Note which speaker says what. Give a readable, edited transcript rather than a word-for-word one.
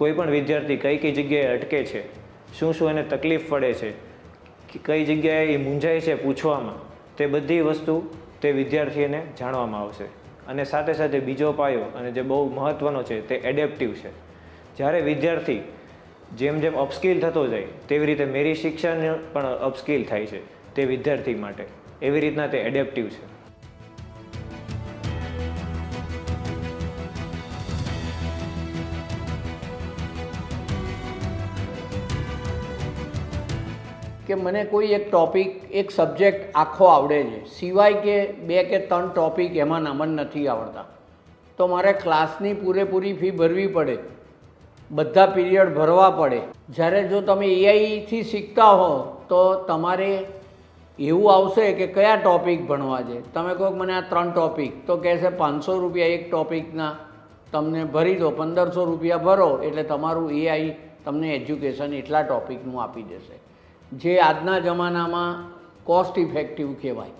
Speaker 1: કોઈ પણ વિદ્યાર્થી કઈ કઈ જગ્યાએ અટકે છે, શું શું એને તકલીફ પડે છે, કઈ જગ્યાએ એ મૂંઝાય છે પૂછવામાં, તે બધી વસ્તુ તે વિદ્યાર્થીને જાણવામાં આવશે. અને સાથે સાથે બીજો પાયો અને જે બહુ મહત્ત્વનો છે તે એડેપ્ટિવ છે. જ્યારે વિદ્યાર્થી જેમ જેમ અપસ્કિલ થતો જાય તેવી રીતે મેરી શિક્ષણ પણ અપસ્કિલ થાય છે તે વિદ્યાર્થી માટે. એવી રીતના તે એડેપ્ટિવ છે.
Speaker 2: કે મને કોઈ એક ટૉપિક, એક સબ્જેક્ટ આખો આવડે છે, સિવાય કે 2 કે 3 ટૉપિક એમાં મને નથી આવડતા, તો મારે ક્લાસની પૂરેપૂરી ફી ભરવી પડે, બધા પીરિયડ ભરવા પડે. જ્યારે જો તમે એઆઈથી શીખતા હો તો તમારે એવું આવશે કે કયા ટૉપિક ભણવા છે. તમે કહો મને આ 3 ટૉપિક, તો કહેશે 500 રૂપિયા એક ટૉપિકના તમને ભરી દો, 1500 રૂપિયા ભરો એટલે તમારું એઆઈ તમને એજ્યુકેશન એટલા ટૉપિકનું આપી દેશે, જે આજના જમાનામાં કોસ્ટ ઇફેક્ટિવ કહેવાય.